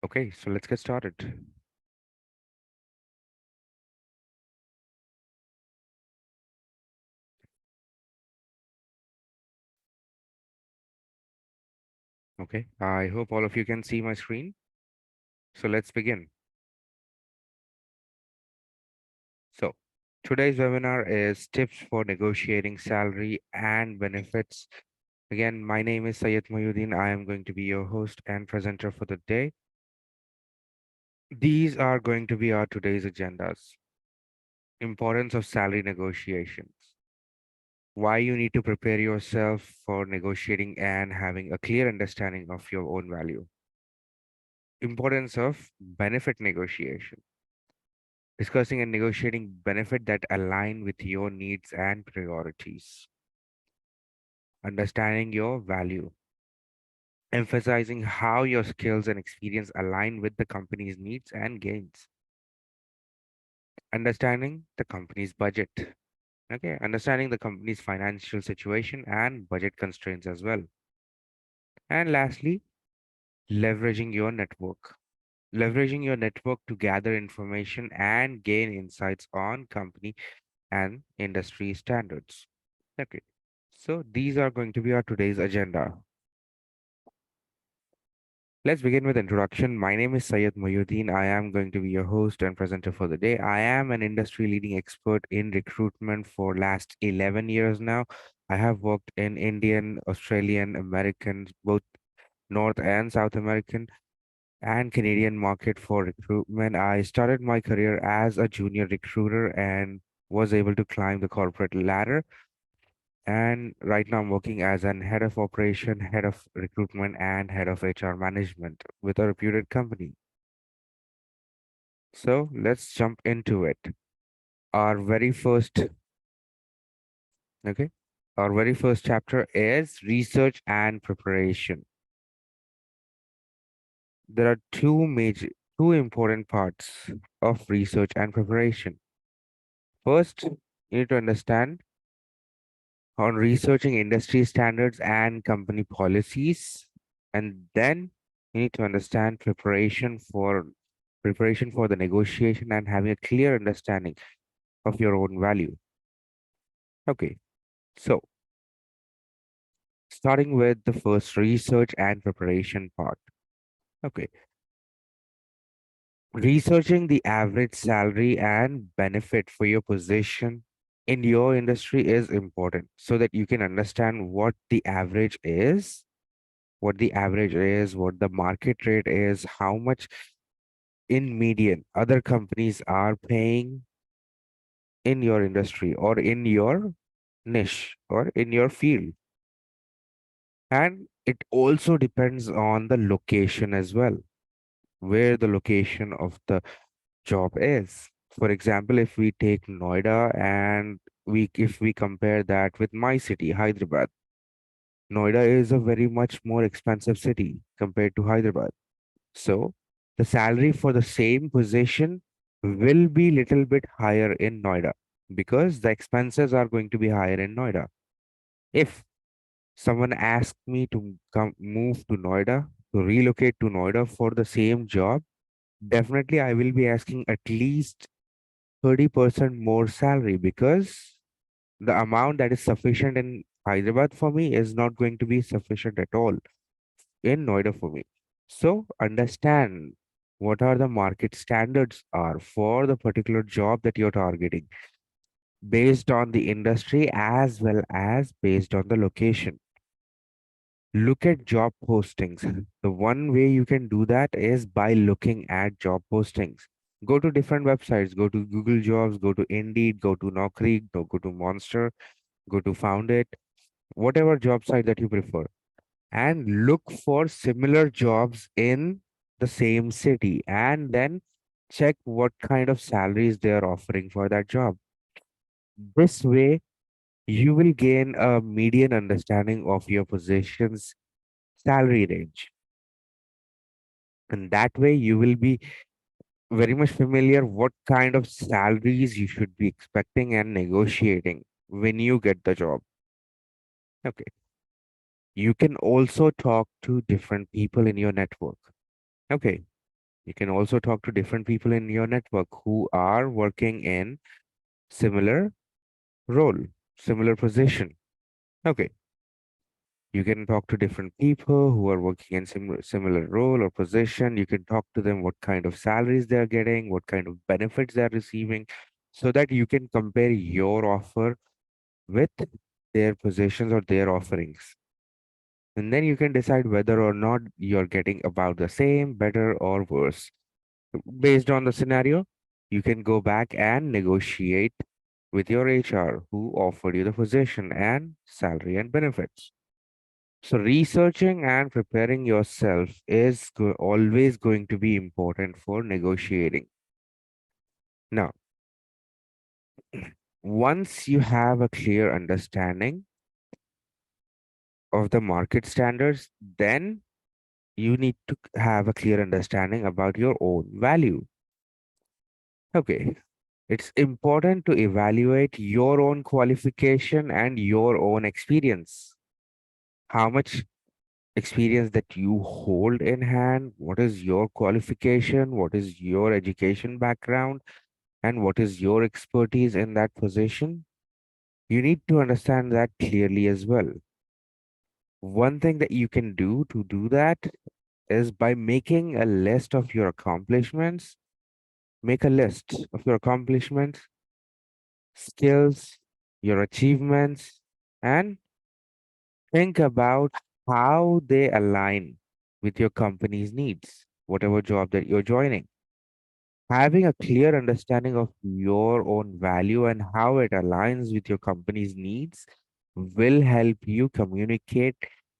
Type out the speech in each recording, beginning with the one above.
Okay, so let's get started. Okay, I hope all of you can see my screen. So let's begin. So today's webinar is tips for negotiating salary and benefits. Again, my name is Sayed Mayuddin. I am going to be your host and presenter for the day. These are going to be our today's agendas. Importance of salary negotiations. Why you need to prepare yourself for negotiating and having a clear understanding of your own value. Importance of benefit negotiation, discussing and negotiating benefit that align with your needs and priorities, understanding your value, emphasizing how your skills and experience align with the company's needs and gains, understanding the company's budget, okay, understanding the company's financial situation and budget constraints as well. And lastly, leveraging your network. Leveraging your network to gather information and gain insights on company and industry standards. Okay. So these are going to be our today's agenda. Let's begin with introduction. My name is Sayed Mayuddin. I am going to be your host and presenter for the day. I am an industry leading expert in recruitment for last 11 years now. I have worked in Indian, Australian, American, both North and South American and Canadian market for recruitment. I started my career as a junior recruiter and was able to climb the corporate ladder. And right now, I'm working as an head of operation, head of recruitment, and head of HR management with a reputed company. So let's jump into it. Our very first, okay, our very first chapter is research and preparation. There are two important parts of research and preparation. First, you need to understand on researching industry standards and company policies, and then you need to understand preparation for the negotiation and having a clear understanding of your own value. Okay, so starting with the first research and preparation part. Okay, researching the average salary and benefit for your position in your industry is important so that you can understand what the average is, what the market rate is, how much in median other companies are paying in your industry or in your niche or in your field. And it also depends on the location as well, where the location of the job is. For example, if we take Noida and if we compare that with my city, Hyderabad, Noida is a very much more expensive city compared to Hyderabad. So the salary for the same position will be little bit higher in Noida because the expenses are going to be higher in Noida. If someone asked me to come move to Noida, to relocate to Noida for the same job, definitely I will be asking at least 30% more salary because the amount that is sufficient in Hyderabad for me is not going to be sufficient at all in Noida for me. So understand what are the market standards are for the particular job that you're targeting based on the industry as well as based on the location. Look at job postings. The one way you can do that is by looking at job postings. Go to different websites, go to Google Jobs, go to Indeed, go to Naukri, go to Monster, go to Found It, whatever job site that you prefer, and look for similar jobs in the same city and then check what kind of salaries they are offering for that job. This way, you will gain a median understanding of your position's salary range. And that way, you will be very much familiar what kind of salaries you should be expecting and negotiating when you get the job. Okay. You can also talk to different people in your network. Okay. You can also talk to different people in your network who are working in similar role, similar position. Okay. You can talk to different people who are working in similar role or position. You can talk to them what kind of salaries they're getting, what kind of benefits they're receiving, so that you can compare your offer with their positions or their offerings. And then you can decide whether or not you're getting about the same, better, or worse. Based on the scenario, you can go back and negotiate with your HR who offered you the position and salary and benefits. So, researching and preparing yourself is always going to be important for negotiating. Now, once you have a clear understanding of the market standards, then you need to have a clear understanding about your own value. Okay, it's important to evaluate your own qualification and your own experience. How much experience that you hold in hand, what is your qualification, what is your education background, and what is your expertise in that position. You need to understand that clearly as well. One thing that you can do to do that is by making a list of your accomplishments. Make a list of your accomplishments, skills, your achievements, and think about how they align with your company's needs, whatever job that you're joining. Having a clear understanding of your own value and how it aligns with your company's needs will help you communicate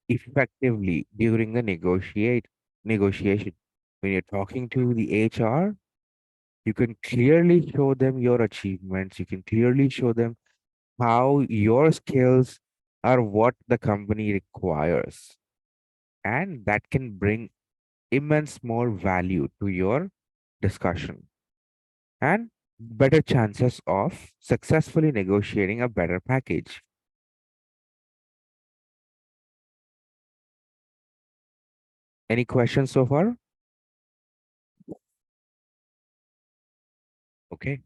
effectively during the negotiation. When you're talking to the HR, you can clearly show them your achievements. You can clearly show them how your skills are what the company requires. And that can bring immense more value to your discussion and better chances of successfully negotiating a better package. Any questions so far? Okay.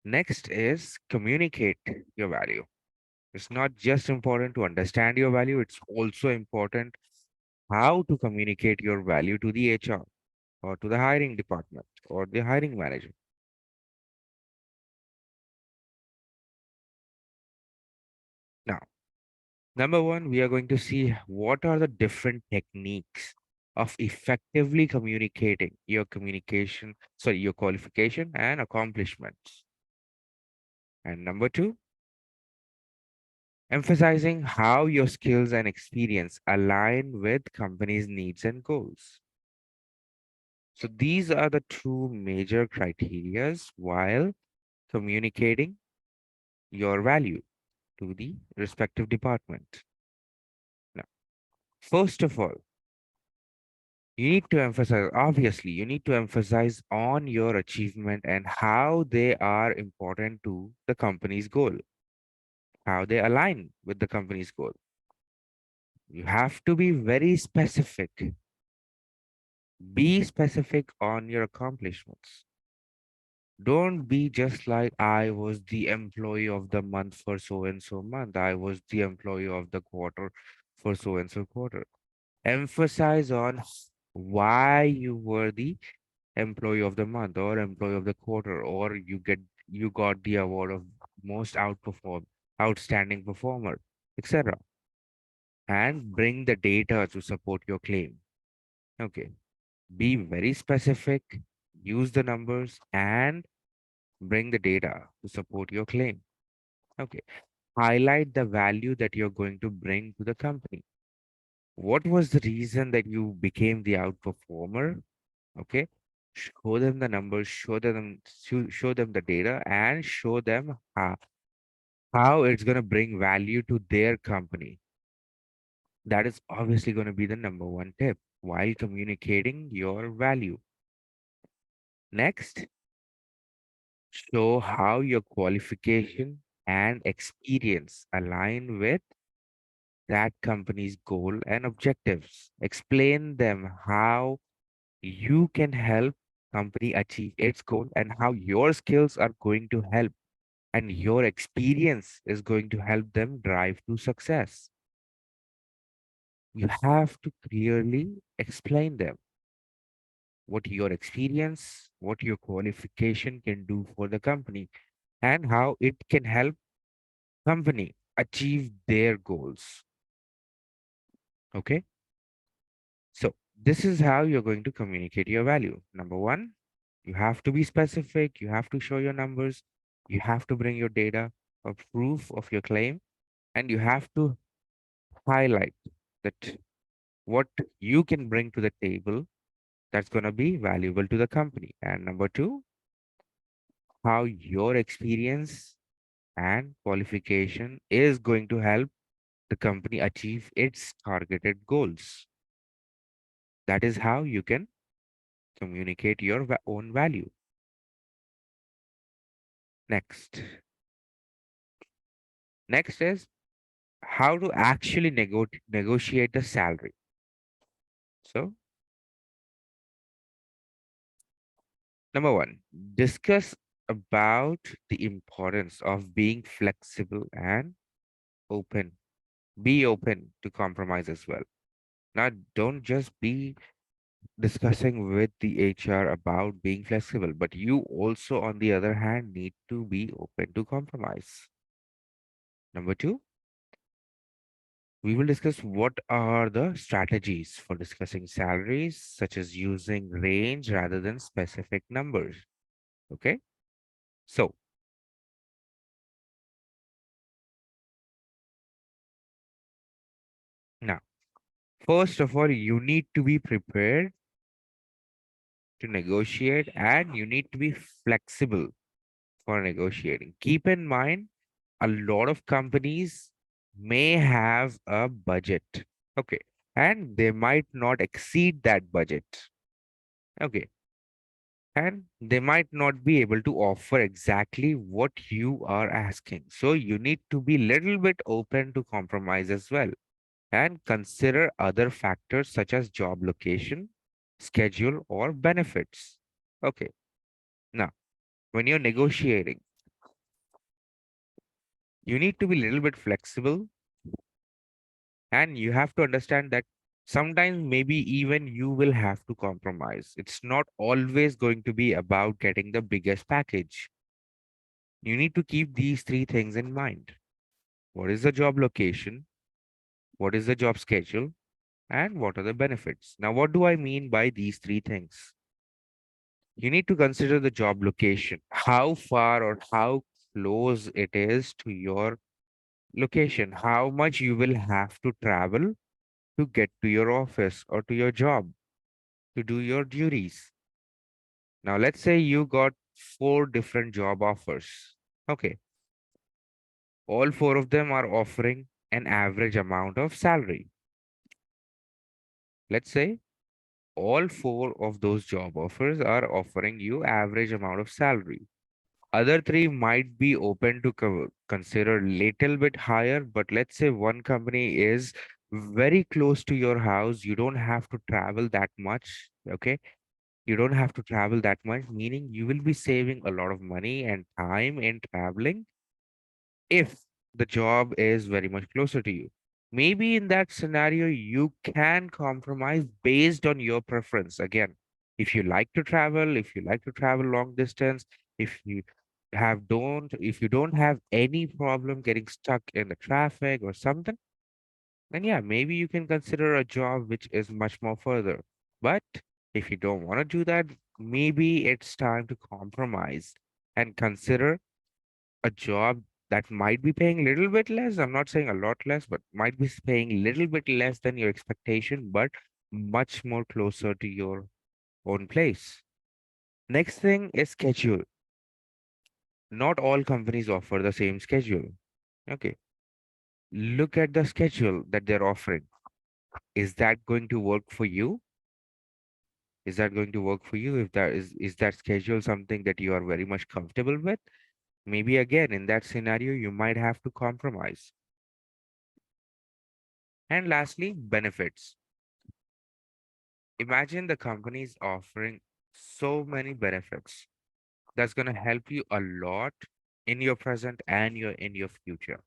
Next is communicate your value. It's not just important to understand your value, it's also important how to communicate your value to the HR or to the hiring department or the hiring manager. Now, number one, we are going to see what are the different techniques of effectively communicating your qualification and accomplishments. And number two, emphasizing how your skills and experience align with company's needs and goals. So these are the two major criterias while communicating your value to the respective department. Now, first of all, you need to emphasize, obviously, you need to emphasize on your achievement and how they are important to the company's goal, how they align with the company's goal. You have to be very specific. Be specific on your accomplishments. Don't be just like, I was the employee of the month for so and so month. I was the employee of the quarter for so and so quarter. Emphasize on why you were the employee of the month or employee of the quarter, or you got the award of most outstanding performer, etc. And bring the data to support your claim. Okay. Be very specific, use the numbers, and bring the data to support your claim. Okay. Highlight the value that you're going to bring to the company. What was the reason that you became the outperformer? Okay. Show them the numbers, show them the data, and show them how it's going to bring value to their company. That is obviously going to be the number one tip while communicating your value. Next, show how your qualification and experience align with that company's goal and objectives. Explain them how you can help company achieve its goal and how your skills are going to help and your experience is going to help them drive to success. You have to clearly explain them what your experience, what your qualification can do for the company, and how it can help company achieve their goals. Okay? So this is how you're going to communicate your value. Number one, you have to be specific, you have to show your numbers, you have to bring your data or proof of your claim, and you have to highlight that what you can bring to the table that's going to be valuable to the company. And number two, how your experience and qualification is going to help the company achieve its targeted goals. That is how you can communicate your own value. Next. Next is how to actually negotiate the salary. So, number one, discuss about the importance of being flexible and open. Be open to compromise as well. Now, don't just be discussing with the HR about being flexible, but you also, on the other hand, need to be open to compromise. Number two, we will discuss what are the strategies for discussing salaries, such as using range rather than specific numbers. Okay. So now, first of all, you need to be prepared to negotiate and you need to be flexible for negotiating. Keep in mind, a lot of companies may have a budget. Okay. And they might not exceed that budget. Okay. And they might not be able to offer exactly what you are asking. So you need to be little bit open to compromise as well and consider other factors such as job location, schedule, or benefits. Okay. Now, when you're negotiating, you need to be a little bit flexible and you have to understand that sometimes maybe even you will have to compromise. It's not always going to be about getting the biggest package. You need to keep these three things in mind. What is the job location? What is the job schedule? And what are the benefits? Now, what do I mean by these three things? You need to consider the job location, how far or how close it is to your location, how much you will have to travel to get to your office or to your job to do your duties. Now, let's say you got four different job offers. Okay, all four of them are offering an average amount of salary. Let's say all four of those job offers are offering you average amount of salary. Other three might be open to consider little bit higher, but let's say one company is very close to your house. You don't have to travel that much. Okay. You don't have to travel that much, meaning you will be saving a lot of money and time in traveling if the job is very much closer to you. Maybe in that scenario, you can compromise based on your preference. Again, if you like to travel, if you like to travel long distance, if you don't have any problem getting stuck in the traffic or something, then yeah, maybe you can consider a job which is much more further. But if you don't want to do that, maybe it's time to compromise and consider a job that might be paying a little bit less. I'm not saying a lot less, but might be paying a little bit less than your expectation, but much more closer to your own place. Next thing is schedule. Not all companies offer the same schedule. Okay. Look at the schedule that they're offering. Is that going to work for you? Is that going to work for you? If is that schedule something that you are very much comfortable with? Maybe again in that scenario you might have to compromise. And lastly, benefits. Imagine the companies offering so many benefits that's going to help you a lot in your present and in your future.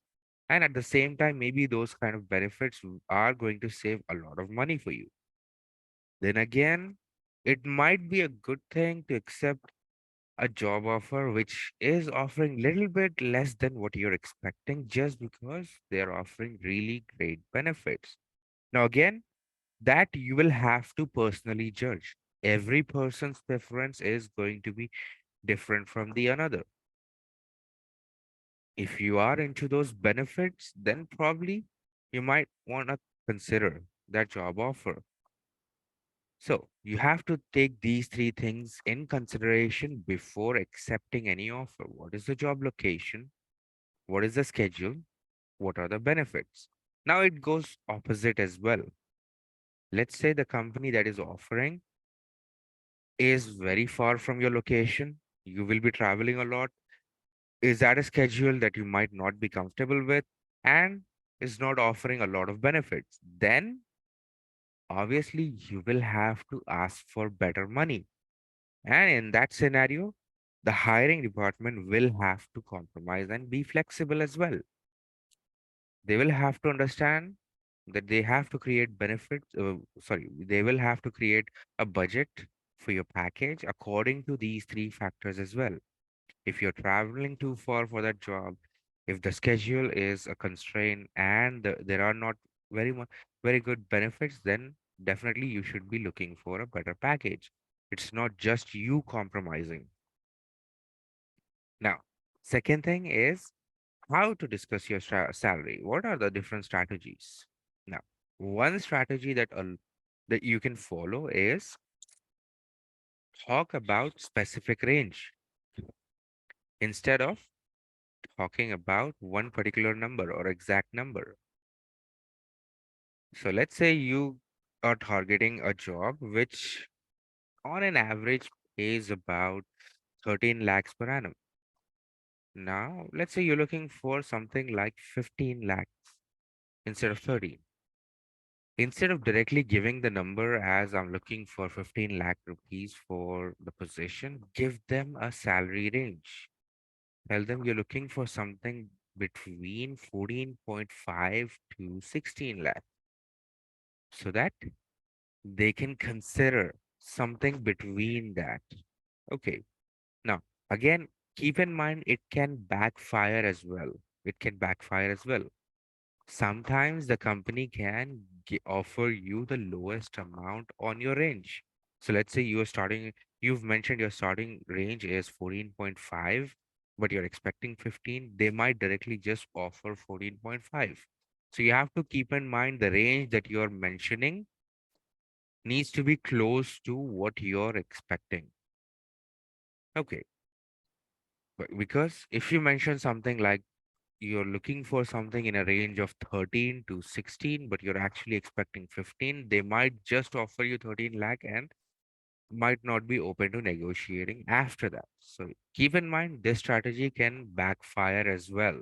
And at the same time, maybe those kind of benefits are going to save a lot of money for you. Then again, it might be a good thing to accept a job offer which is offering little bit less than what you're expecting just because they're offering really great benefits. Now again, that you will have to personally judge. Every person's preference is going to be different from the another. If you are into those benefits, then probably you might want to consider that job offer. So you have to take these three things in consideration before accepting any offer. What is the job location? What is the schedule? What are the benefits? Now it goes opposite as well. Let's say the company that is offering is very far from your location. You will be traveling a lot. Is that a schedule that you might not be comfortable with and is not offering a lot of benefits? Then obviously you will have to ask for better money. And in that scenario, the hiring department will have to compromise and be flexible as well. They will have to understand that they have to create benefits. Sorry, they will have to create a budget for your package according to these three factors as well. If you're traveling too far for that job, if the schedule is a constraint and there are not very good benefits, then definitely you should be looking for a better package. It's not just you compromising. Now, second thing is how to discuss your salary. What are the different strategies? Now, one strategy that you can follow is talk about specific range instead of talking about one particular number or exact number. So let's say you are targeting a job which on an average pays about 13 lakhs per annum. Now, let's say you're looking for something like 15 lakhs instead of 30. Instead of directly giving the number as I'm looking for 15 lakh rupees for the position, give them a salary range. Tell them you're looking for something between 14.5 to 16 lakh so that they can consider something between that. Okay. Now, again, keep in mind it can backfire as well. It can backfire as well. Sometimes the company can offer you the lowest amount on your range. So let's say you've mentioned your starting range is 14.5, but you're expecting 15. They might directly just offer 14.5. So you have to keep in mind the range that you're mentioning needs to be close to what you're expecting. Okay. But because if you mention something like you're looking for something in a range of 13 to 16, but you're actually expecting 15, they might just offer you 13 lakh and might not be open to negotiating after that. So keep in mind this strategy can backfire as well.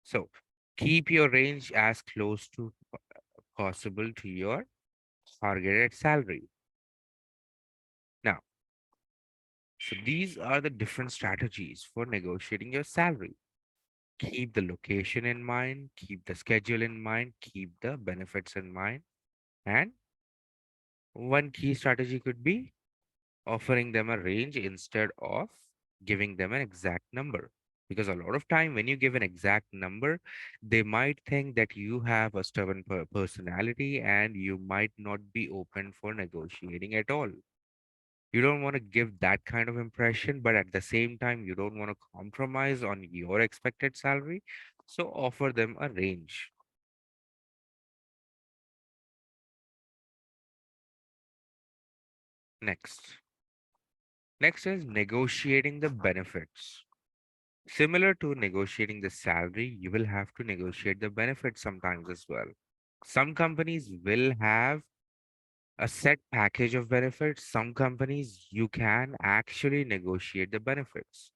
So keep your range as close to possible to your targeted salary. Now, so these are the different strategies for negotiating your salary. Keep the location in mind, keep the schedule in mind, keep the benefits in mind. And one key strategy could be offering them a range instead of giving them an exact number. Because a lot of time when you give an exact number, they might think that you have a stubborn personality and you might not be open for negotiating at all. You don't want to give that kind of impression, but at the same time, you don't want to compromise on your expected salary. So offer them a range. Next. Next is negotiating the benefits. Similar to negotiating the salary, you will have to negotiate the benefits sometimes as well. Some companies will have a set package of benefits. Some companies you can actually negotiate the benefits.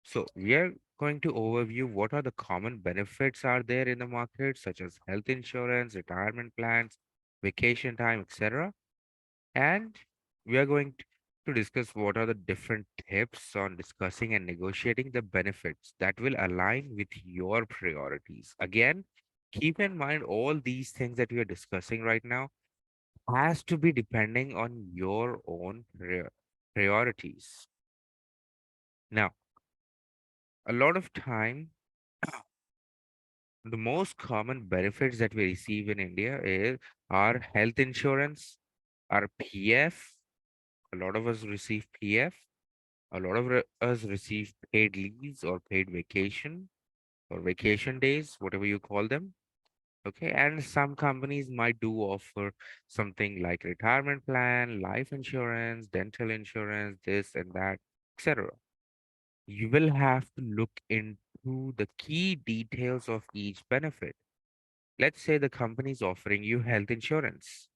So we are going to overview what are the common benefits are there in the market, such as health insurance, retirement plans, vacation time, etc. And we are going to discuss what are the different tips on discussing and negotiating the benefits that will align with your priorities. Again, keep in mind all these things that we are discussing right now has to be depending on your own priorities. Now, a lot of time, the most common benefits that we receive in India is our health insurance, our PF. A lot of us receive PF. A lot of us receive paid leaves or paid vacation or vacation days, whatever you call them. Okay. And some companies might do offer something like retirement plan, life insurance, dental insurance, this and that, etc. You will have to look into the key details of each benefit. Let's say the company is offering you health insurance.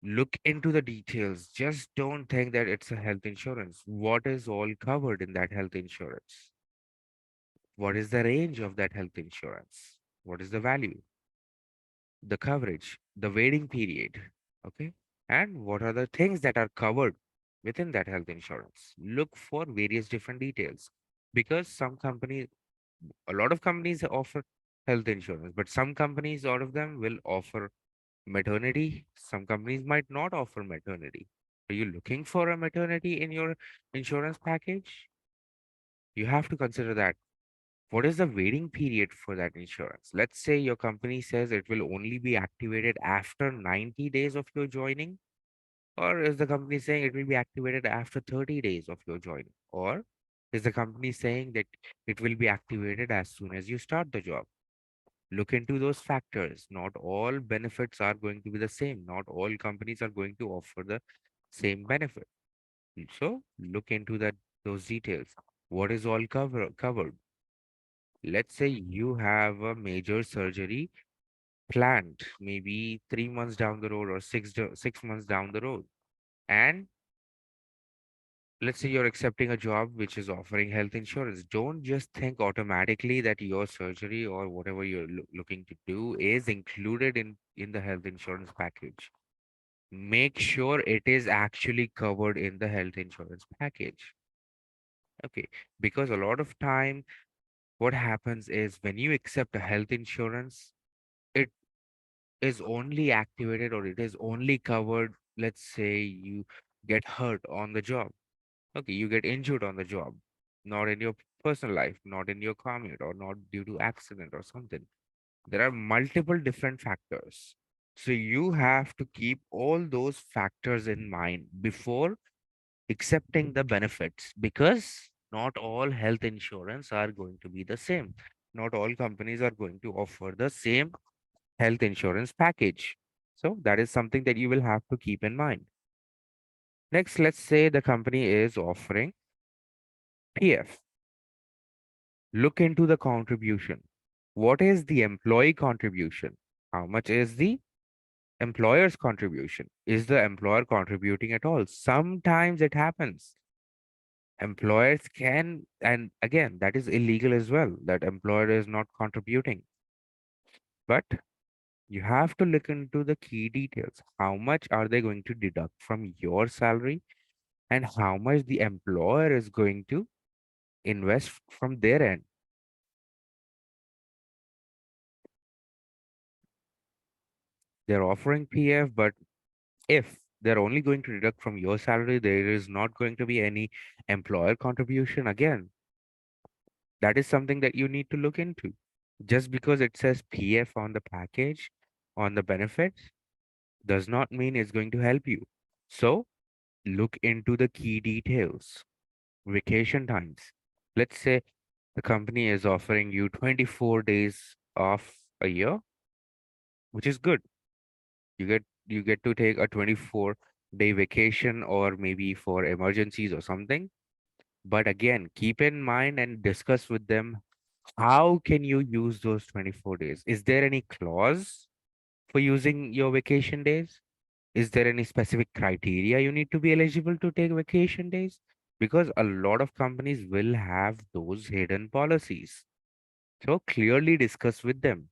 Look into the details. Just don't think that it's a health insurance. What is all covered in that health insurance? What is the range of that health insurance? What is the value, the coverage, the waiting period? Okay. And what are the things that are covered within that health insurance? Look for various different details because some companies, a lot of companies offer health insurance, but some companies, out of them, will offer maternity. Some companies might not offer maternity. Are you looking for a maternity in your insurance package? You have to consider that. What is the waiting period for that insurance? Let's say your company says it will only be activated after 90 days of your joining, or is the company saying it will be activated after 30 days of your joining? Or is the company saying that it will be activated as soon as you start the job? Look into those factors. Not all benefits are going to be the same. Not all companies are going to offer the same benefit. So look into that those details. What is all covered? Let's say you have a major surgery planned, maybe 3 months down the road or 6 months down the road, and let's say you're accepting a job which is offering health insurance. Don't just think automatically that your surgery or whatever you're looking to do is included in the health insurance package. Make sure it is actually covered in the health insurance package. Okay, because a lot of time what happens is when you accept a health insurance, it is only activated or it is only covered. Let's say you get hurt on the job. Okay, you get injured on the job, not in your personal life, not in your commute, or not due to accident or something. There are multiple different factors. So you have to keep all those factors in mind before accepting the benefits because not all health insurance are going to be the same. Not all companies are going to offer the same health insurance package. So that is something that you will have to keep in mind. Next, let's say the company is offering PF. Look into the contribution. What is the employee contribution? How much is the employer's contribution? Is the employer contributing at all? Sometimes it happens. Employers can, and again, that is illegal as well, that employer is not contributing. But you have to look into the key details. How much are they going to deduct from your salary and how much the employer is going to invest from their end? They're offering PF, but if they're only going to deduct from your salary, there is not going to be any employer contribution. Again, that is something that you need to look into. Just because it says PF on the package, on the benefits, does not mean it's going to help you. So look into the key details. Vacation times. Let's say the company is offering you 24 days off a year, which is good. You get to take a 24-day vacation or maybe for emergencies or something. But again, keep in mind and discuss with them how can you use those 24 days? Is there any clause for using your vacation days? Is there any specific criteria you need to be eligible to take vacation days? because a lot of companies will have those hidden policies. So clearly discuss with them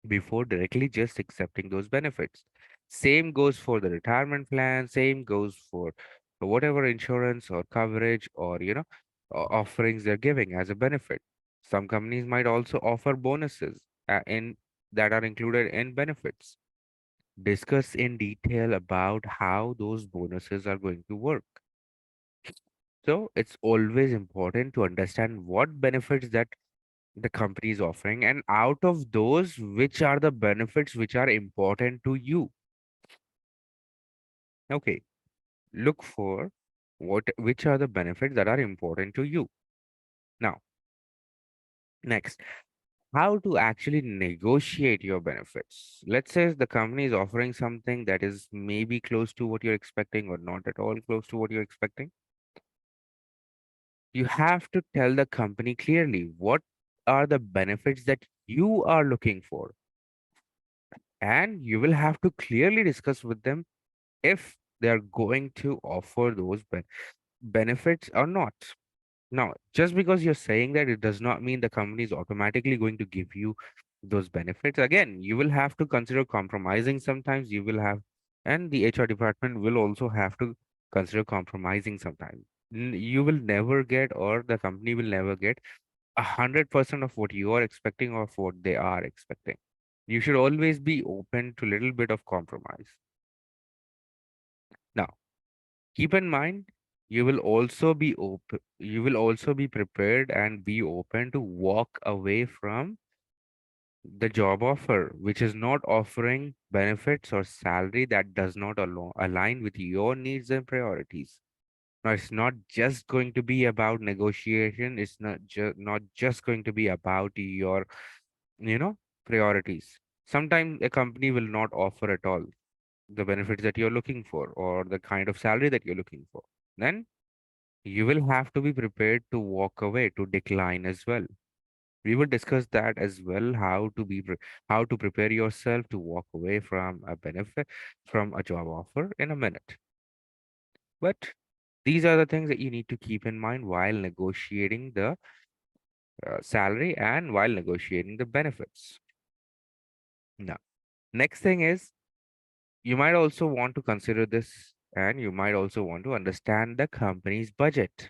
before directly just accepting those benefits. Same goes for the retirement plan, same goes for whatever insurance or coverage or offerings they're giving as a benefit. Some companies might also offer bonuses in that are included in benefits. Discuss in detail about how those bonuses are going to work. So it's always important to understand what benefits that the company is offering, and out of those, which are the benefits which are important to you. Okay, look for which are the benefits that are important to you. Now, next, how to actually negotiate your benefits. Let's say the company is offering something that is maybe close to what you're expecting or not at all close to what you're expecting. You have to tell the company clearly what are the benefits that you are looking for, and you will have to clearly discuss with them if they are going to offer those benefits or not. Now, just because you're saying that, it does not mean the company is automatically going to give you those benefits. Again, you will have to consider compromising sometimes. You will have, and the HR department will also have to consider compromising sometimes. You will never get, or the company will never get 100% of what you are expecting or of what they are expecting. You should always be open to little bit of compromise. Now, keep in mind, you will also be prepared and be open to walk away from the job offer, which is not offering benefits or salary that does not align with your needs and priorities. Now, it's not just going to be about negotiation. It's not just going to be about your, you know, priorities. Sometimes a company will not offer at all the benefits that you're looking for or the kind of salary that you're looking for. Then you will have to be prepared to walk away, to decline as well. We will discuss that as well, how to prepare yourself to walk away from a benefit, from a job offer in a minute. But these are the things that you need to keep in mind while negotiating the salary and while negotiating the benefits. Now, next thing is, you might also want to consider this, and you might also want to understand the company's budget.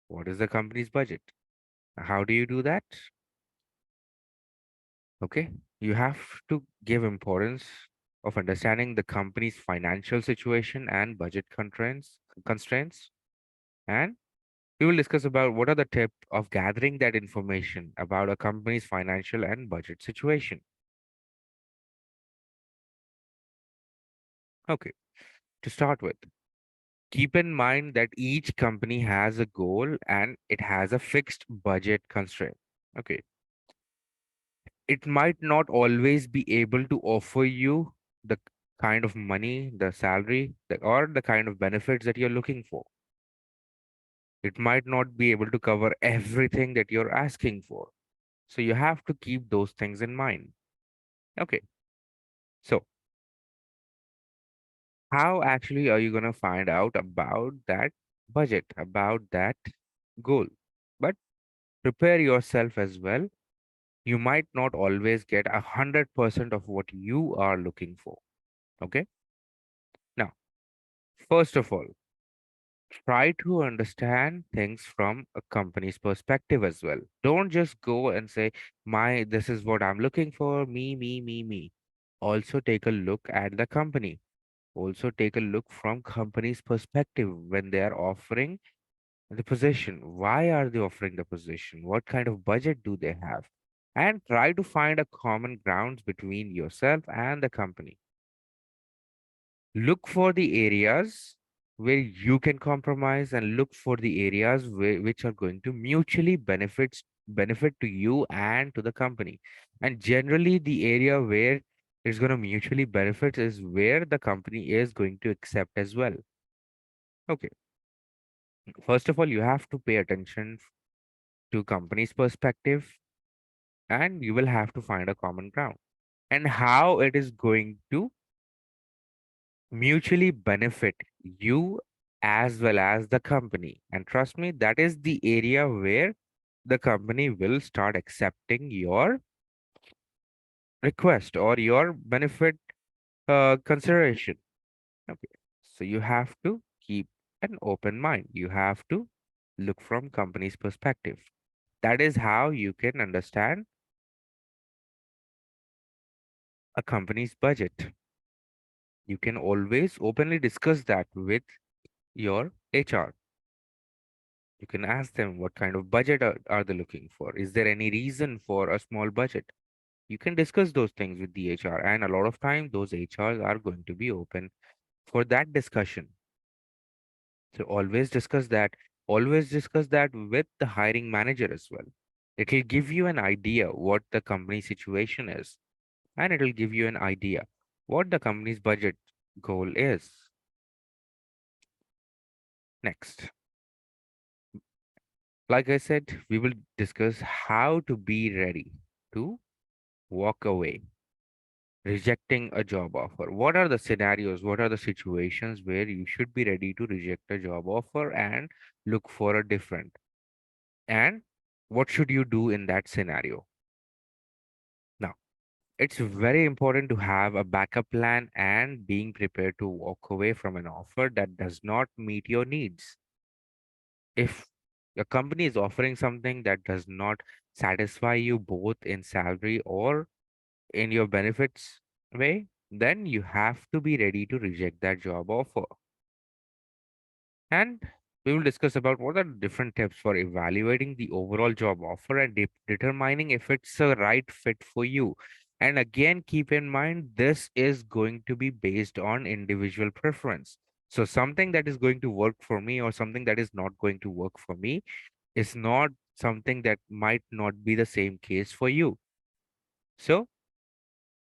What is the company's budget? How do you do that? Okay, you have to give importance of understanding the company's financial situation and budget constraints. And we will discuss about what are the tips of gathering that information about a company's financial and budget situation. Okay, to start with, keep in mind that each company has a goal and it has a fixed budget constraint. Okay, it might not always be able to offer you the kind of money, the salary, or the kind of benefits that you're looking for. It might not be able to cover everything that you're asking for. So you have to keep those things in mind. Okay, so how actually are you going to find out about that budget, about that goal? But prepare yourself as well. You might not always get 100% of what you are looking for. Okay, now, first of all, try to understand things from a company's perspective as well. Don't just go and say, my, this is what I'm looking for, me. Also take a look at the company. Also take a look from company's perspective when they are offering the position. Why are they offering the position? What kind of budget do they have? And try to find a common grounds between yourself and the company. Look for the areas where you can compromise, and look for the areas which are going to mutually benefit to you and to the company. And generally the area where it's going to mutually benefit is where the company is going to accept as well. Okay, first of all, you have to pay attention to company's perspective, and you will have to find a common ground and how it is going to mutually benefit you as well as the company. And trust me, that is the area where the company will start accepting your request or your benefit consideration. Okay. So you have to keep an open mind. You have to look from company's perspective. That is how you can understand a company's budget. You can always openly discuss that with your HR. You can ask them what kind of budget are they looking for? Is there any reason for a small budget? You can discuss those things with the HR, and a lot of time those HRs are going to be open for that discussion. So always discuss that with the hiring manager as well. It will give you an idea what the company situation is, and it will give you an idea what the company's budget goal is. Next, like I said, we will discuss how to be ready to walk away, rejecting a job offer. What are the scenarios? What are the situations where you should be ready to reject a job offer and look for a different? And what should you do in that scenario? Now, it's very important to have a backup plan and being prepared to walk away from an offer that does not meet your needs. If a company is offering something that does not satisfy you both in salary or in your benefits way, then you have to be ready to reject that job offer. And we will discuss about what are the different tips for evaluating the overall job offer and determining if it's a right fit for you. And again, keep in mind, this is going to be based on individual preference. So something that is going to work for me or something that is not going to work for me is not something that might not be the same case for you. So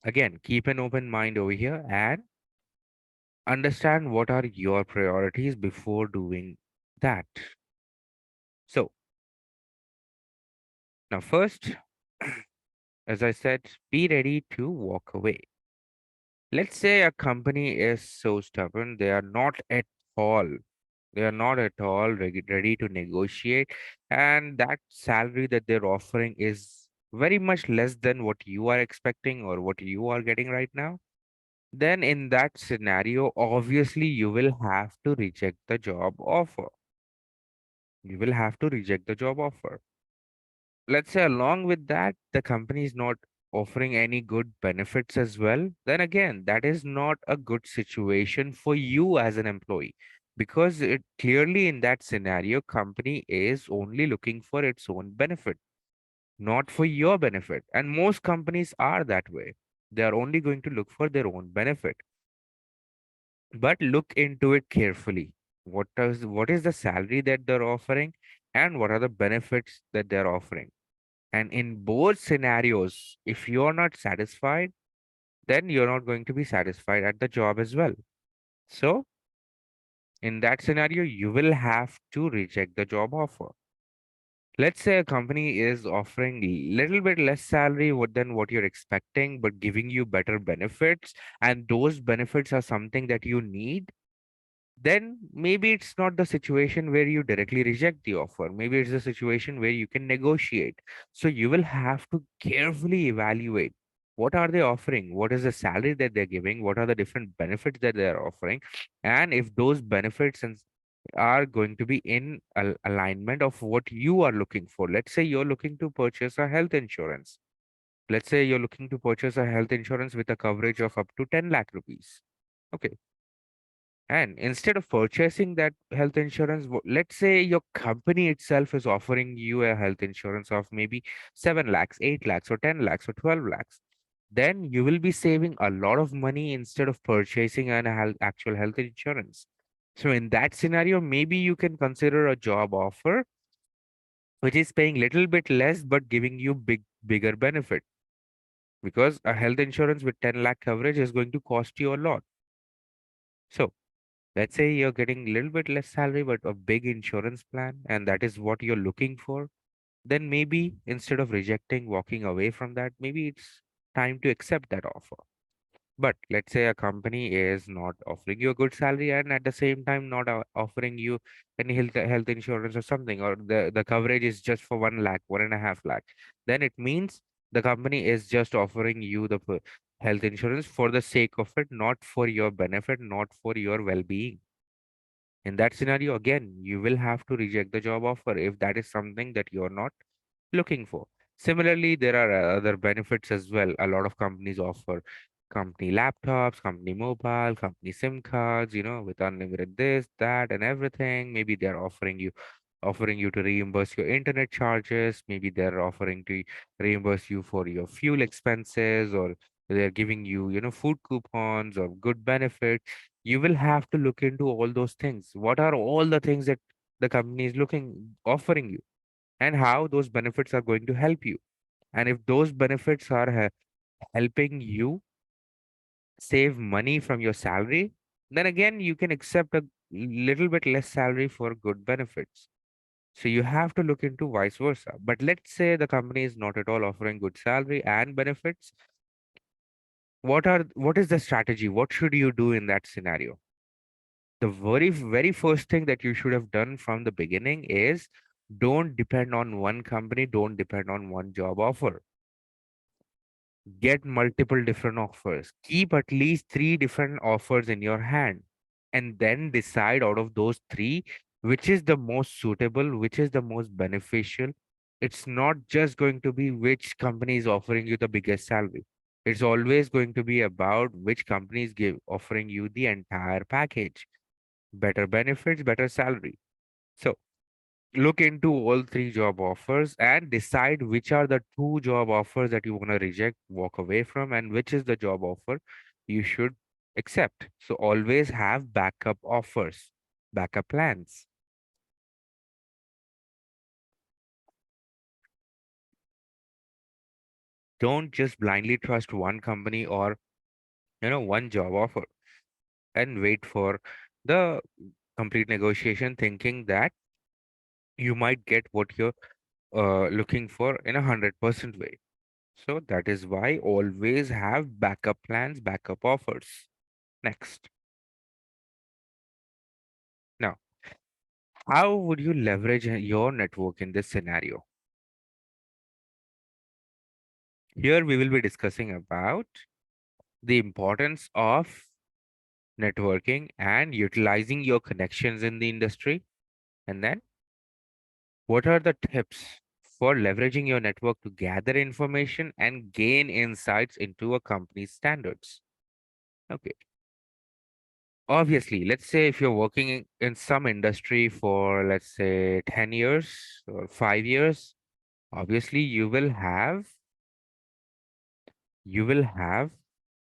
again, keep an open mind over here and understand what are your priorities before doing that. So now first, as I said, be ready to walk away. Let's say a company is so stubborn, they are not at all, they are not at all ready to negotiate, and that salary that they're offering is very much less than what you are expecting or what you are getting right now. Then in that scenario, obviously you will have to reject the job offer. You will have to reject the job offer. Let's say along with that, the company is not offering any good benefits as well, then again, that is not a good situation for you as an employee, because it clearly in that scenario, company is only looking for its own benefit, not for your benefit. And most companies are that way. They are only going to look for their own benefit. But look into it carefully. What is the salary that they're offering, and what are the benefits that they're offering? And in both scenarios, if you're not satisfied, then you're not going to be satisfied at the job as well. So, in that scenario, you will have to reject the job offer. Let's say a company is offering little bit less salary than what you're expecting, but giving you better benefits, and those benefits are something that you need, then maybe it's not the situation where you directly reject the offer. Maybe it's a situation where you can negotiate. So you will have to carefully evaluate what are they offering, what is the salary that they're giving, what are the different benefits that they're offering, and if those benefits are going to be in alignment of what you are looking for. Let's say you're looking to purchase a health insurance. Let's say you're looking to purchase a health insurance with a coverage of up to 10 lakh rupees. Okay, and instead of purchasing that health insurance, let's say your company itself is offering you a health insurance of maybe 7 lakhs, 8 lakhs, or 10 lakhs, or 12 lakhs. Then you will be saving a lot of money instead of purchasing an actual health insurance. So, in that scenario, maybe you can consider a job offer which is paying little bit less but giving you bigger benefit, because a health insurance with 10 lakh coverage is going to cost you a lot. So, let's say you're getting a little bit less salary, but a big insurance plan, and that is what you're looking for. Then maybe instead of rejecting, walking away from that, maybe it's time to accept that offer. But let's say a company is not offering you a good salary and at the same time not offering you any health insurance or something, or the coverage is just for 1 lakh, 1.5 lakh. Then it means the company is just offering you the health insurance for the sake of it, not for your benefit, not for your well-being. In that scenario, again, you will have to reject the job offer if that is something that you're not looking for. Similarly, there are other benefits as well. A lot of companies offer company laptops, company mobile, company SIM cards, with unlimited this, that, and everything. Maybe they're offering you to reimburse your internet charges. Maybe they're offering to reimburse you for your fuel expenses, or they're giving you, food coupons or good benefits. You will have to look into all those things. What are all the things that the company is offering you, and how those benefits are going to help you? And if those benefits are helping you save money from your salary, then again, you can accept a little bit less salary for good benefits. So you have to look into vice versa. But let's say the company is not at all offering good salary and benefits. What is the strategy? What should you do in that scenario? The very first thing that you should have done from the beginning is, don't depend on one company, don't depend on one job offer. Get multiple different offers. Keep at least three different offers in your hand, and then decide out of those three which is the most suitable, which is the most beneficial. It's not just going to be which company is offering you the biggest salary. It's always going to be about which company is offering you the entire package, better benefits, better salary. So look into all three job offers and decide which are the two job offers that you want to reject, walk away from, and which is the job offer you should accept. So always have backup offers, backup plans. Don't just blindly trust one company or one job offer and wait for the complete negotiation thinking that you might get what you're looking for in 100% way. So that is why always have backup plans, backup offers. Next. Now, how would you leverage your network in this scenario? Here we will be discussing about the importance of networking and utilizing your connections in the industry. And then, what are the tips for leveraging your network to gather information and gain insights into a company's standards? Okay. Obviously, let's say if you're working in some industry for, let's say, 10 years or 5 years, obviously you will have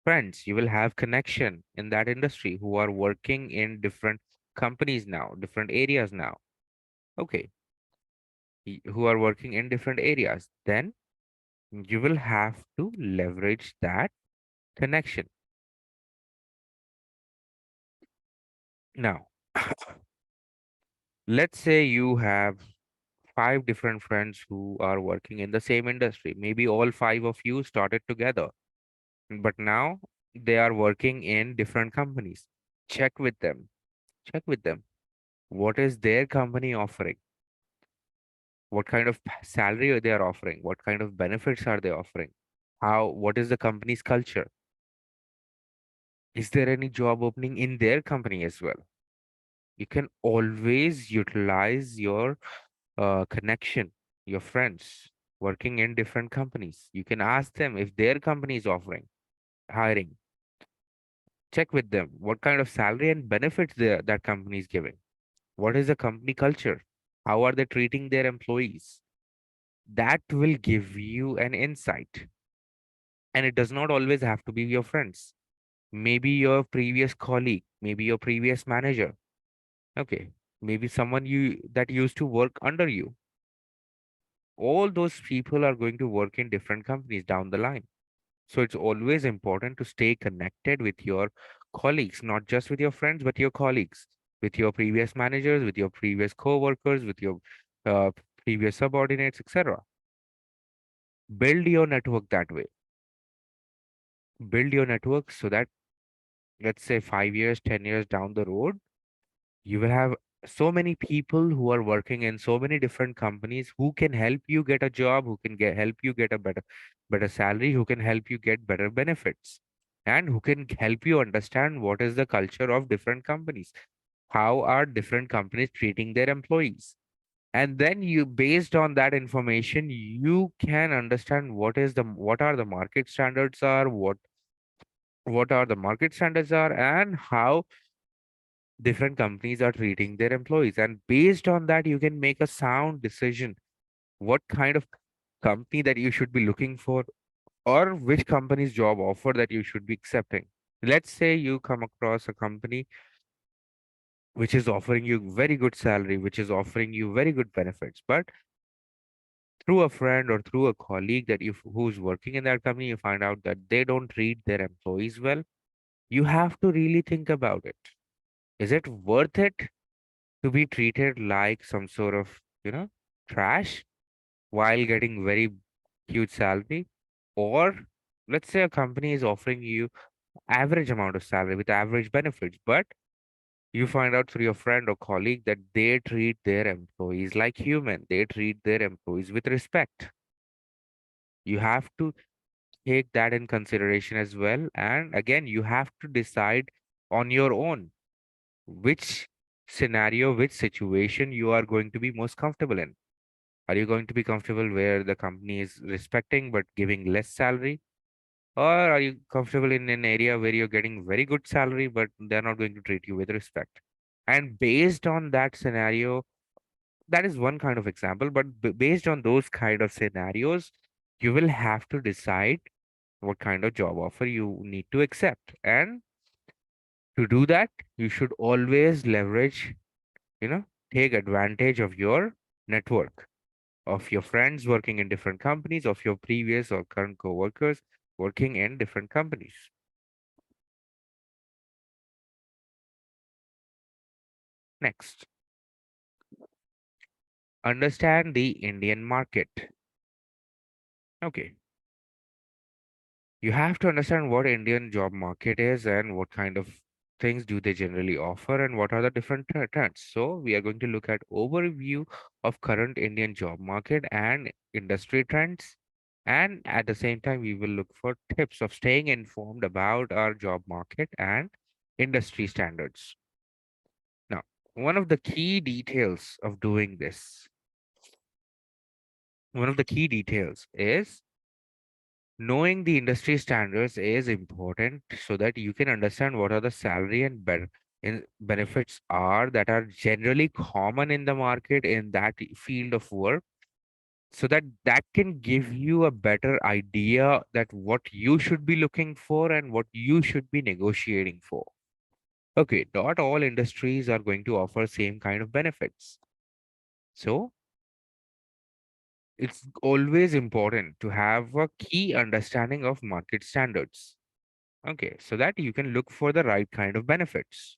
friends, you will have connection in that industry who are working in different companies now, different areas now. Okay, who are working in different areas. Then you will have to leverage that connection. Now, let's say you have five different friends who are working in the same industry. Maybe all five of you started together, but now they are working in different companies. Check with them. Check with them. What is their company offering? What kind of salary are they are offering? What kind of benefits are they offering? What is the company's culture? Is there any job opening in their company as well? You can always utilize your connection, your friends working in different companies. You can ask them if their company is offering hiring. Check with them what kind of salary and benefits that company is giving. What is the company culture? How are they treating their employees? That will give you an insight. And it does not always have to be your friends. Maybe your previous colleague, maybe your previous manager. Okay. Maybe someone you that used to work under you. All those people are going to work in different companies down the line. So it's always important to stay connected with your colleagues, not just with your friends, but your colleagues, with your previous managers, with your previous co-workers, with your uh, previous subordinates, etc. Build your network that way. Build your network so that, let's say, 5 years, 10 years down the road, you will have so many people who are working in so many different companies who can help you get a job, who can help you get a better salary, who can help you get better benefits, and who can help you understand what is the culture of different companies, how are different companies treating their employees. And then you, based on that information, you can understand what are the market standards are, what are the market standards are, and how different companies are treating their employees. And based on that, you can make a sound decision what kind of company that you should be looking for, or which company's job offer that you should be accepting. Let's say you come across a company which is offering you very good salary, which is offering you very good benefits, but through a friend or through a colleague that you who's working in that company, you find out that they don't treat their employees well. You have to really think about it. Is it worth it to be treated like some sort of, trash while getting very huge salary? Or let's say a company is offering you average amount of salary with average benefits, but you find out through your friend or colleague that they treat their employees like human. They treat their employees with respect. You have to take that in consideration as well. And again, you have to decide on your own which scenario, which situation you are going to be most comfortable in. Are you going to be comfortable where the company is respecting but giving less salary? Or are you comfortable in an area where you're getting very good salary but they're not going to treat you with respect? And based on that scenario, that is one kind of example, but based on those kind of scenarios, you will have to decide what kind of job offer you need to accept. And to do that, you should always leverage, you know, take advantage of your network, of your friends working in different companies, of your previous or current coworkers working in different companies. Next, understand the Indian market. Okay, you have to understand what Indian job market is and what kind of things do they generally offer and what are the different trends. So we are going to look at overview of current Indian job market and industry trends. And at the same time, we will look for tips of staying informed about our job market and industry standards. Now, one of the key details of doing this, one of the key details is knowing the industry standards is important so that you can understand what are the salary and benefits are that are generally common in the market in that field of work, so that that can give you a better idea that what you should be looking for and what you should be negotiating for. Okay, not all industries are going to offer same kind of benefits. So it's always important to have a key understanding of market standards. Okay, so that you can look for the right kind of benefits.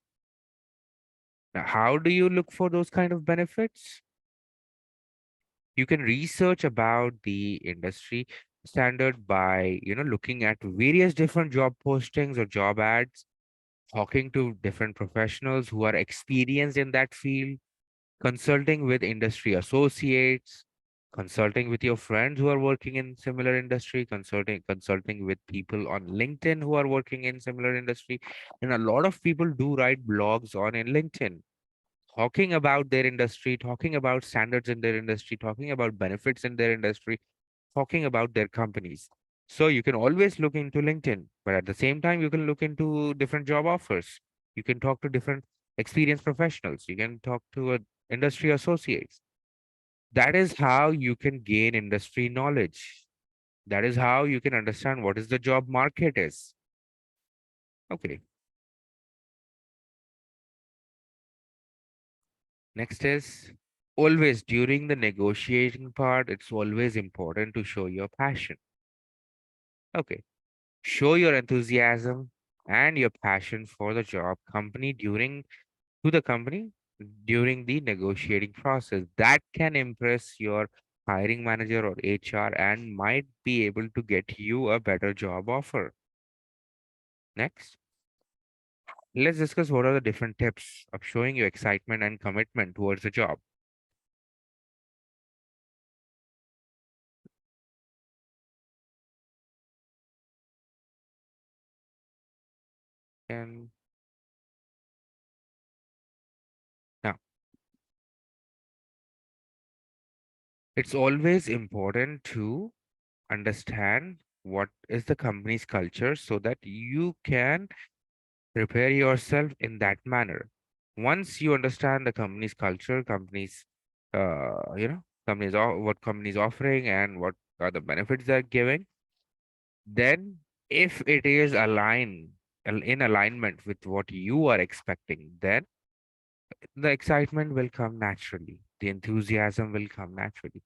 Now, how do you look for those kind of benefits? You can research about the industry standard by, looking at various different job postings or job ads, talking to different professionals who are experienced in that field, consulting with industry associates, consulting with your friends who are working in similar industry, consulting with people on LinkedIn who are working in similar industry. And a lot of people do write blogs on in LinkedIn, talking about their industry, talking about standards in their industry, talking about benefits in their industry, talking about their companies. So you can always look into LinkedIn, but at the same time, you can look into different job offers. You can talk to different experienced professionals. You can talk to industry associates. That is how you can gain industry knowledge. That is how you can understand what is the job market is. Okay. Next is, always during the negotiating part, it's always important to show your passion. Okay. Show your enthusiasm and your passion for the job company to the company during the negotiating process. That can impress your hiring manager or HR and might be able to get you a better job offer. Next, let's discuss what are the different tips of showing your excitement and commitment towards the job. And now, it's always important to understand what is the company's culture so that you can prepare yourself in that manner. Once you understand the company's culture, what company's offering and what are the benefits they're giving, then if it is in alignment with what you are expecting, then the excitement will come naturally. The enthusiasm will come naturally.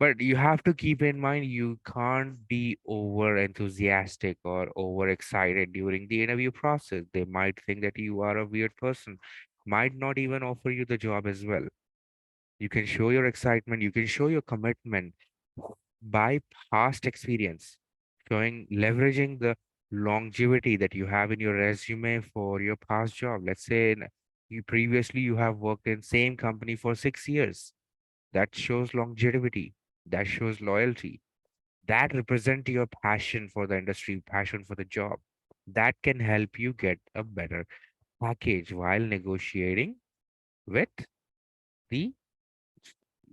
But you have to keep in mind you can't be over enthusiastic or over excited during the interview process. They might think that you are a weird person, might not even offer you the job as well. You can show your excitement, you can show your commitment by past experience, leveraging the longevity that you have in your resume for your past job. Let's say you have worked in same company for 6 years. That shows longevity, that shows loyalty, that represent your passion for the industry, passion for the job. That can help you get a better package while negotiating with the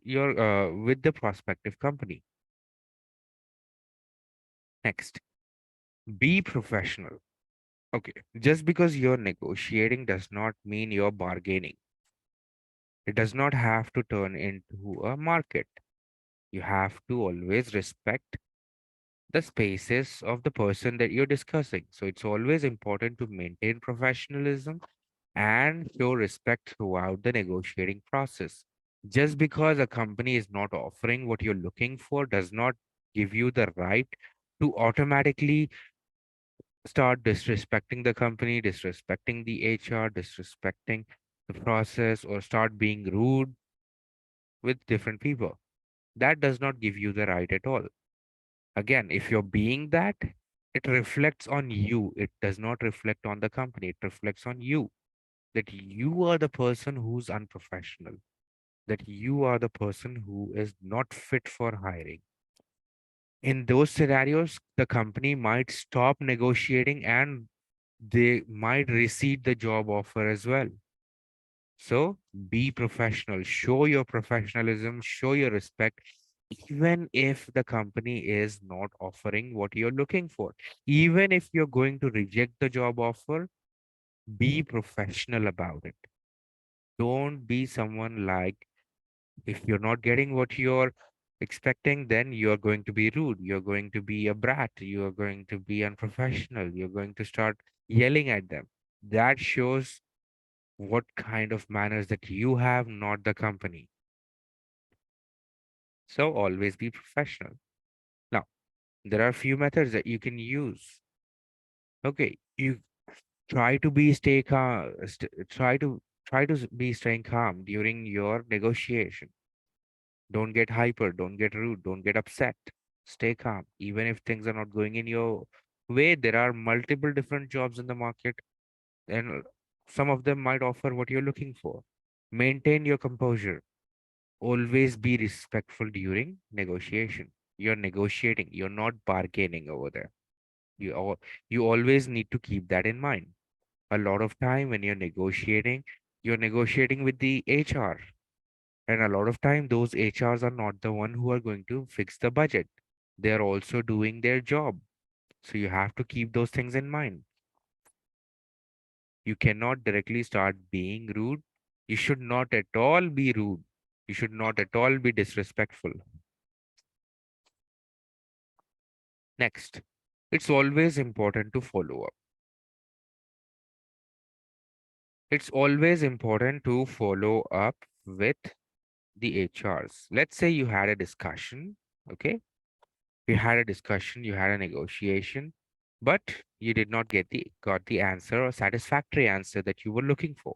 with the prospective company. Next, be professional. Okay, just because you're negotiating does not mean you're bargaining. It does not have to turn into a market. You have to always respect the spaces of the person that you're discussing. So it's always important to maintain professionalism and show respect throughout the negotiating process. Just because a company is not offering what you're looking for does not give you the right to automatically start disrespecting the company, disrespecting the HR, disrespecting the process, or start being rude with different people. That does not give you the right at all. Again, if you're being that, it reflects on you. It does not reflect on the company. It reflects on you that you are the person who's unprofessional, that you are the person who is not fit for hiring. In those scenarios, the company might stop negotiating and they might receive the job offer as well. So be professional, show your professionalism, show your respect, even if the company is not offering what you're looking for. Even if you're going to reject the job offer, be professional about it. Don't be someone like, if you're not getting what you're expecting, then you're going to be rude. You're going to be a brat. You're going to be unprofessional. You're going to start yelling at them. That shows what kind of manners that you have, not the company. So always be professional. Now, there are a few methods that you can use. Okay, you try to be stay calm, try to be staying calm during your negotiation. Don't get hyper, don't get rude, don't get upset. Stay calm. Even if things are not going in your way, there are multiple different jobs in the market, and some of them might offer what you're looking for. Maintain your composure. Always be respectful during negotiation. You're negotiating, you're not bargaining over there. You always need to keep that in mind. A lot of time when you're negotiating with the HR. And a lot of time those HRs are not the one who are going to fix the budget. They're also doing their job. So you have to keep those things in mind. You cannot directly start being rude. You should not at all be rude. You should not at all be disrespectful. Next, it's always important to follow up. It's always important to follow up with the HRs. Let's say you had a discussion, okay? You had a discussion, you had a negotiation, but you did not got the answer or satisfactory answer that you were looking for.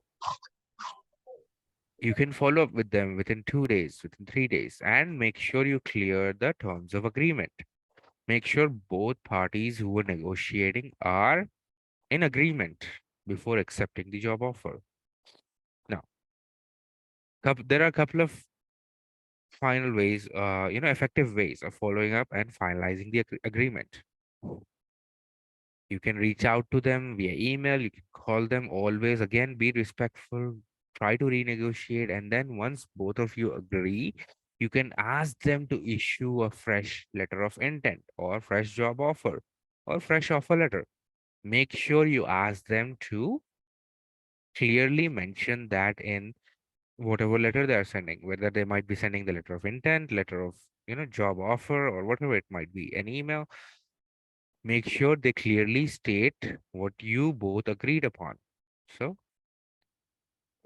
You can follow up with them within 2 days, within 3 days, and make sure you clear the terms of agreement. Make sure both parties who were negotiating are in agreement before accepting the job offer. Now, there are a couple of final ways, effective ways of following up and finalizing the agreement. You can reach out to them via email, you can call them, always again be respectful, try to renegotiate, and then once both of you agree, you can ask them to issue a fresh letter of intent or fresh job offer or fresh offer letter. Make sure you ask them to clearly mention that in whatever letter they are sending, whether they might be sending the letter of intent, letter of job offer, or whatever it might be, an email. Make sure they clearly state what you both agreed upon. So,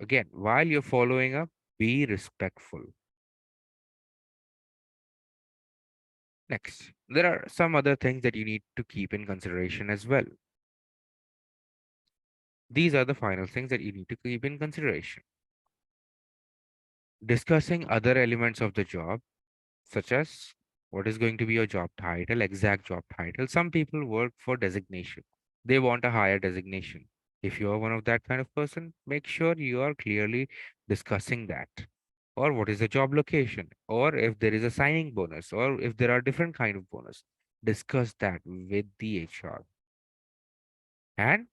again, while you're following up, be respectful. Next, there are some other things that you need to keep in consideration as well. These are the final things that you need to keep in consideration. Discussing other elements of the job, such as what is going to be your job title, exact job title. Some people work for designation, they want a higher designation. If you are one of that kind of person, make sure you are clearly discussing that. Or what is the job location, or if there is a signing bonus, or if there are different kind of bonus, discuss that with the HR and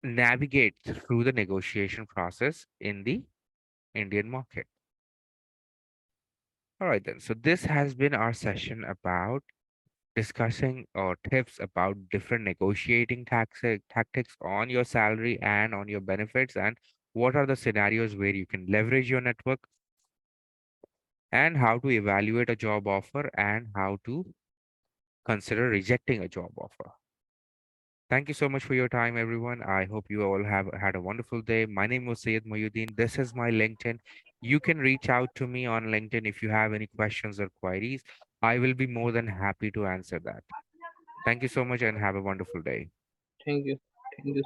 navigate through the negotiation process in the Indian market. All right, then. So this has been our session about discussing or tips about different negotiating tactics on your salary and on your benefits, and what are the scenarios where you can leverage your network, and how to evaluate a job offer, and how to consider rejecting a job offer. Thank you so much for your time, everyone. I hope you all have had a wonderful day. My name was Sayed Moyuddin. This is my LinkedIn. You can reach out to me on LinkedIn if you have any questions or queries. I will be more than happy to answer that. Thank you so much and have a wonderful day. Thank you. Thank you.